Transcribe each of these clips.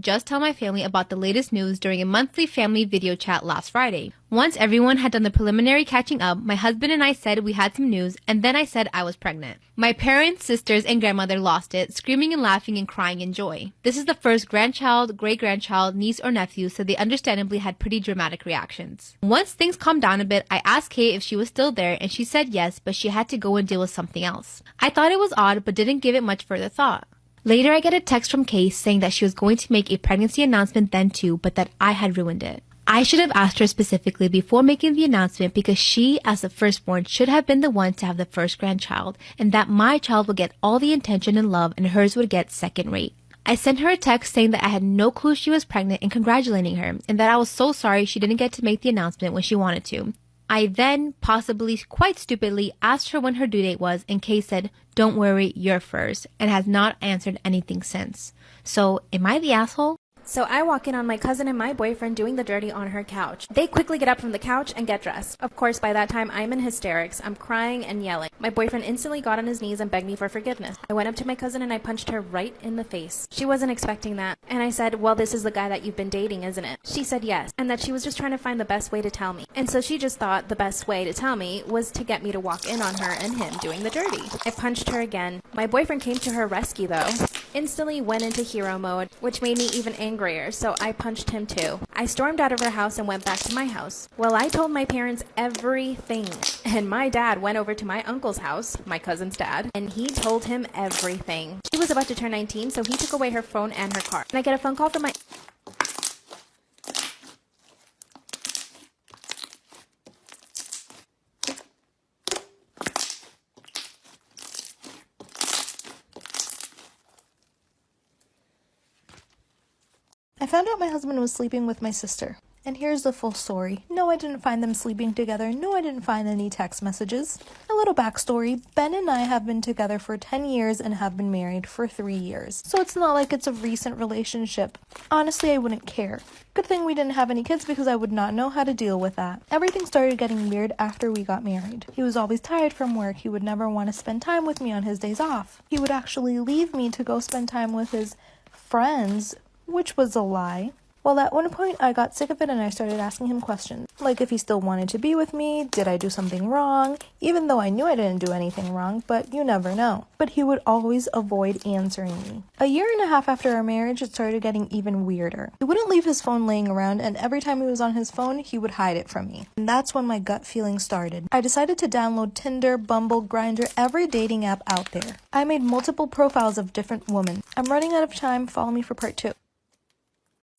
just tell my family about the latest news during a monthly family video chat last Friday. Once everyone had done the preliminary catching up, my husband and I said we had some news, and then I said I was pregnant. My parents, sisters, and grandmother lost it, screaming and laughing and crying in joy. This is the first grandchild, great-grandchild, niece, or nephew, so they understandably had pretty dramatic reactions. Once things calmed down a bit, I asked Kate if she was still there, and she said yes, but she had to go and deal with something else. I thought it was odd, but didn't give it much further thought. Later, I get a text from Kate saying that she was going to make a pregnancy announcement then too, but that I had ruined it. I should have asked her specifically before making the announcement because she, as the firstborn, should have been the one to have the first grandchild, and that my child would get all the attention and love and hers would get second rate. I sent her a text saying that I had no clue she was pregnant and congratulating her, and that I was so sorry she didn't get to make the announcement when she wanted to. I then, possibly quite stupidly, asked her when her due date was, and Kay said, "Don't worry, you're first," and has not answered anything since. So, am I the asshole? So I walk in on my cousin and my boyfriend doing the dirty on her couch. They quickly get up from the couch and get dressed. Of course, by that time, I'm in hysterics. I'm crying and yelling. My boyfriend instantly got on his knees and begged me for forgiveness. I went up to my cousin and I punched her right in the face. She wasn't expecting that. And I said, "Well, this is the guy that you've been dating, isn't it?" She said yes, and that she was just trying to find the best way to tell me. And so she just thought the best way to tell me was to get me to walk in on her and him doing the dirty. I punched her again. My boyfriend came to her rescue though. Instantly went into hero mode, which made me even angrier, so I punched him too. I stormed out of her house and went back to my house. Well, I told my parents everything, and my dad went over to my uncle's house, my cousin's dad, and he told him everything. She was about to turn 19, so he took away her phone and her car. And I get a phone call from my... I found out my husband was sleeping with my sister. And here's the full story. No, I didn't find them sleeping together. No, I didn't find any text messages. A little backstory. Ben and I have been together for 10 years and have been married for 3 years. So it's not like it's a recent relationship. Honestly, I wouldn't care. Good thing we didn't have any kids because I would not know how to deal with that. Everything started getting weird after we got married. He was always tired from work. He would never want to spend time with me on his days off. He would actually leave me to go spend time with his friends, which was a lie. Well, at one point, I got sick of it and I started asking him questions. Like if he still wanted to be with me, did I do something wrong? Even though I knew I didn't do anything wrong, but you never know. But he would always avoid answering me. A year and a half after our marriage, it started getting even weirder. He wouldn't leave his phone laying around, and every time he was on his phone, he would hide it from me. And that's when my gut feeling started. I decided to download Tinder, Bumble, Grindr, every dating app out there. I made multiple profiles of different women. I'm running out of time. Follow me for part 2.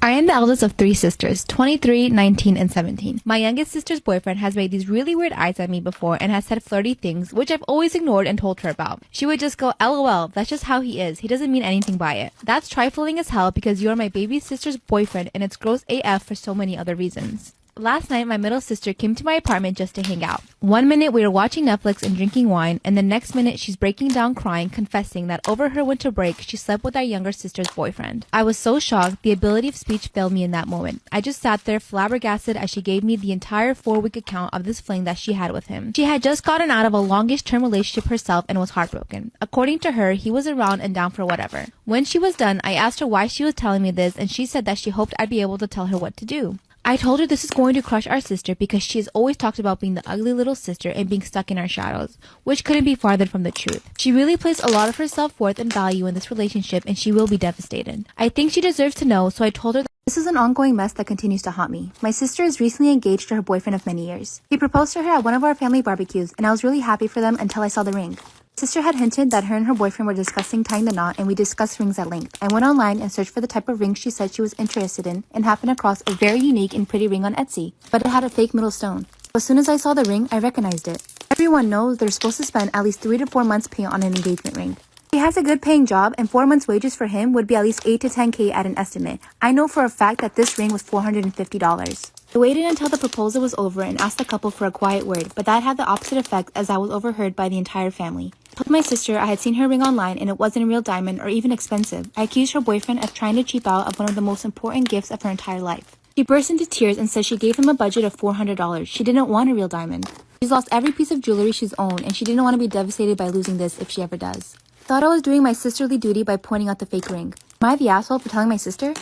I am the eldest of 3 sisters, 23, 19, and 17. My youngest sister's boyfriend has made these really weird eyes at me before and has said flirty things, which I've always ignored and told her about. She would just go, "LOL, that's just how he is. He doesn't mean anything by it." That's trifling as hell because you are my baby sister's boyfriend and it's gross AF for so many other reasons. Last night, my middle sister came to my apartment just to hang out. One minute we were watching Netflix and drinking wine, and the next minute she's breaking down crying, confessing that over her winter break, she slept with our younger sister's boyfriend. I was so shocked, the ability of speech failed me in that moment. I just sat there flabbergasted as she gave me the entire 4-week account of this fling that she had with him. She had just gotten out of a longish-term relationship herself and was heartbroken. According to her, he was around and down for whatever. When she was done, I asked her why she was telling me this, and she said that she hoped I'd be able to tell her what to do. I told her this is going to crush our sister because she has always talked about being the ugly little sister and being stuck in our shadows, which couldn't be farther from the truth. She really placed a lot of her self-worth and value in this relationship and she will be devastated. I think she deserves to know, so I told her that this is an ongoing mess that continues to haunt me. My sister is recently engaged to her boyfriend of many years. He proposed to her at one of our family barbecues and I was really happy for them until I saw the ring. Sister had hinted that her and her boyfriend were discussing tying the knot and we discussed rings at length. I went online and searched for the type of ring she said she was interested in and happened across a very unique and pretty ring on Etsy, but it had a fake middle stone. As soon as I saw the ring, I recognized it. Everyone knows they're supposed to spend at least 3 to 4 months pay on an engagement ring. He has a good paying job and 4 months wages for him would be at least 8 to 10K at an estimate. I know for a fact that this ring was $450. I waited until the proposal was over and asked the couple for a quiet word, but that had the opposite effect as I was overheard by the entire family. I told my sister I had seen her ring online and it wasn't a real diamond or even expensive. I accused her boyfriend of trying to cheap out of one of the most important gifts of her entire life. She burst into tears and said she gave him a budget of $400. She didn't want a real diamond. She's lost every piece of jewelry she's owned and she didn't want to be devastated by losing this if she ever does. Thought I was doing my sisterly duty by pointing out the fake ring. Am I the asshole for telling my sister?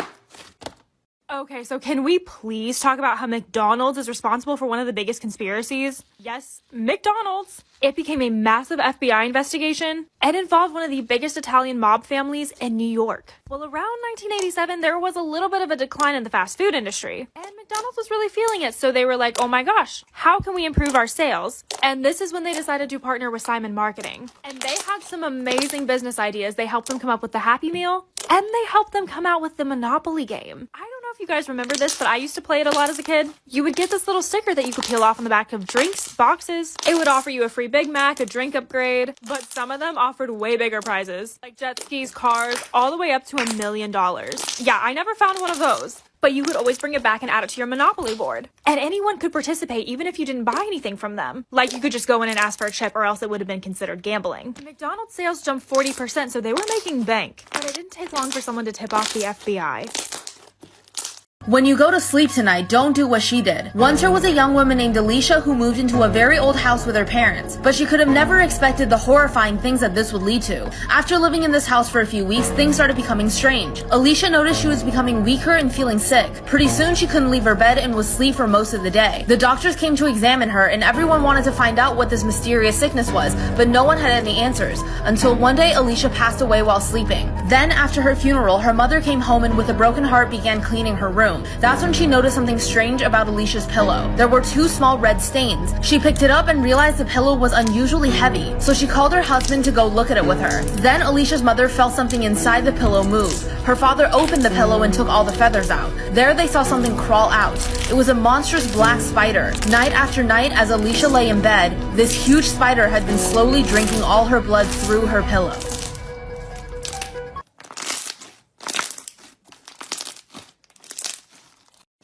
Okay, so can we please talk about how McDonald's is responsible for one of the biggest conspiracies? Yes, McDonald's. It became a massive FBI investigation and involved one of the biggest Italian mob families in New York. Well, around 1987, there was a little bit of a decline in the fast food industry, and McDonald's was really feeling it, so they were like, oh my gosh, how can we improve our sales? And this is when they decided to partner with Simon Marketing. And they had some amazing business ideas. They helped them come up with the Happy Meal, and they helped them come out with the Monopoly game. I don't know if you guys remember this, but I used to play it a lot as a kid. You would get this little sticker that you could peel off on the back of drinks boxes. It would offer you a free Big Mac, a drink upgrade, but some of them offered way bigger prizes, like jet skis, cars, all the way up to $1 million. Yeah, I never found one of those. But you could always bring it back and add it to your Monopoly board. And anyone could participate even if you didn't buy anything from them. Like you could just go in and ask for a chip or else it would have been considered gambling. McDonald's sales jumped 40%, so they were making bank. But it didn't take long for someone to tip off the FBI. When you go to sleep tonight, don't do what she did. Once there was a young woman named Alicia who moved into a very old house with her parents, but she could have never expected the horrifying things that this would lead to. After living in this house for a few weeks, things started becoming strange. Alicia noticed she was becoming weaker and feeling sick. Pretty soon she couldn't leave her bed and would sleep for most of the day. The doctors came to examine her and everyone wanted to find out what this mysterious sickness was, but no one had any answers. Until one day Alicia passed away while sleeping. Then after her funeral, her mother came home and with a broken heart began cleaning her room. That's when she noticed something strange about Alicia's pillow. There were 2 small red stains. She picked it up and realized the pillow was unusually heavy, so she called her husband to go look at it with her. Then Alicia's mother felt something inside the pillow move. Her father opened the pillow and took all the feathers out. There they saw something crawl out. It was a monstrous black spider. Night after night, as Alicia lay in bed, this huge spider had been slowly drinking all her blood through her pillow.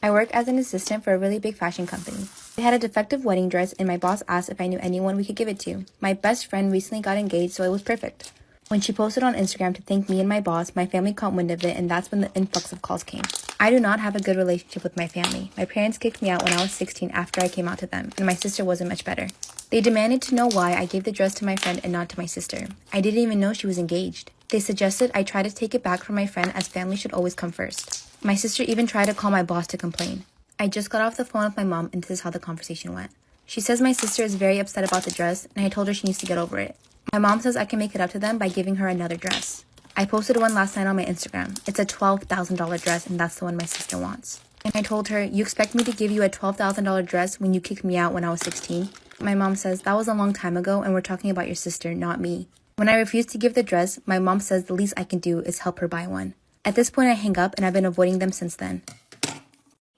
I work as an assistant for a really big fashion company. We had a defective wedding dress and my boss asked if I knew anyone we could give it to. My best friend recently got engaged, so it was perfect. When she posted on Instagram to thank me and my boss, my family caught wind of it and that's when the influx of calls came. I do not have a good relationship with my family. My parents kicked me out when I was 16 after I came out to them, and my sister wasn't much better. They demanded to know why I gave the dress to my friend and not to my sister. I didn't even know she was engaged. They suggested I try to take it back from my friend as family should always come first. My sister even tried to call my boss to complain. I just got off the phone with my mom and this is how the conversation went. She says my sister is very upset about the dress and I told her she needs to get over it. My mom says I can make it up to them by giving her another dress. I posted one last night on my Instagram. It's a $12,000 dress and that's the one my sister wants. And I told her, you expect me to give you a $12,000 dress when you kicked me out when I was 16? My mom says, that was a long time ago and we're talking about your sister, not me. When I refused to give the dress, my mom says the least I can do is help her buy one. At this point I hang up and I've been avoiding them since then.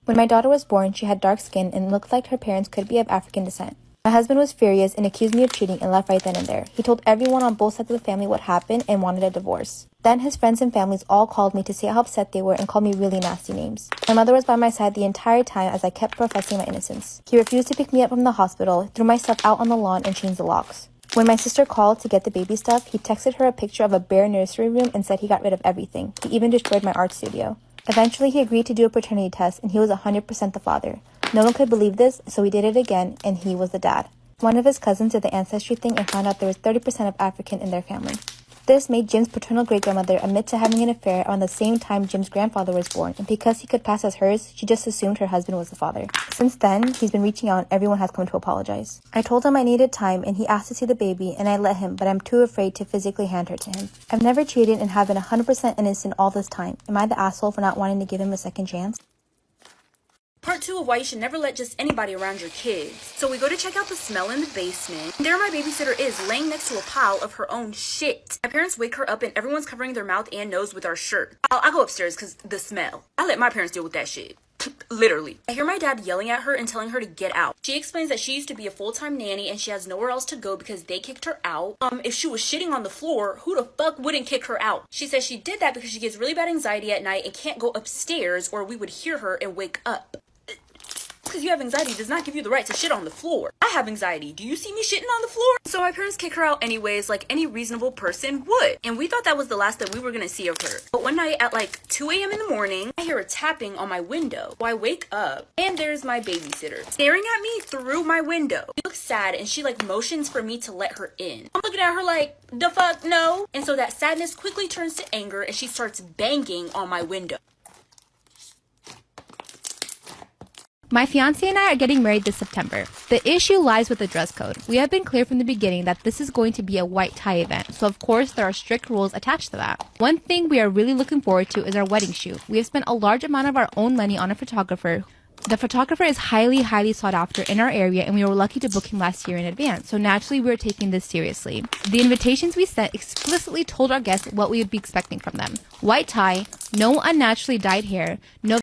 When my daughter was born, she had dark skin and looked like her parents could be of African descent. My husband was furious and accused me of cheating and left right then and there. He told everyone on both sides of the family what happened and wanted a divorce. Then his friends and families all called me to say how upset they were and called me really nasty names. My mother was by my side the entire time as I kept professing my innocence. He refused to pick me up from the hospital, threw my stuff out on the lawn and changed the locks. When my sister called to get the baby stuff, he texted her a picture of a bare nursery room and said he got rid of everything. He even destroyed my art studio. Eventually, he agreed to do a paternity test and he was 100% the father. No one could believe this, so he did it again and he was the dad. One of his cousins did the ancestry thing and found out there was 30% of African in their family. This made Jim's paternal great-grandmother admit to having an affair around the same time Jim's grandfather was born, and because he could pass as hers, she just assumed her husband was the father. Since then, he's been reaching out and everyone has come to apologize. I told him I needed time and he asked to see the baby and I let him, but I'm too afraid to physically hand her to him. I've never cheated and have been 100% innocent all this time. Am I the asshole for not wanting to give him a second chance? Part 2 of why you should never let just anybody around your kids. So we go to check out the smell in the basement. There my babysitter is, laying next to a pile of her own shit. My parents wake her up and everyone's covering their mouth and nose with our shirt. I'll go upstairs because the smell. I let my parents deal with that shit. Literally. I hear my dad yelling at her and telling her to get out. She explains that she used to be a full-time nanny and she has nowhere else to go because they kicked her out. If she was shitting on the floor, who the fuck wouldn't kick her out? She says she did that because she gets really bad anxiety at night and can't go upstairs or we would hear her and wake up. Because you have anxiety does not give you the right to shit on the floor. I have anxiety. Do you see me shitting on the floor? So my parents kick her out anyways, like any reasonable person would. And we thought that was the last that we were gonna see of her. But one night at like 2 a.m. in the morning, I hear a tapping on my window. So I wake up and there's my babysitter staring at me through my window. She looks sad and she like motions for me to let her in. I'm looking at her like, the fuck no? And so that sadness quickly turns to anger and she starts banging on my window. My fiance and I are getting married this September. The issue lies with the dress code. We have been clear from the beginning that this is going to be a white tie event, so of course there are strict rules attached to that. One thing we are really looking forward to is our wedding shoot. We have spent a large amount of our own money on a photographer. The photographer is highly sought after in our area, and we were lucky to book him last year in advance, so naturally we are taking this seriously. The invitations we sent explicitly told our guests what we would be expecting from them. White tie, no unnaturally dyed hair, no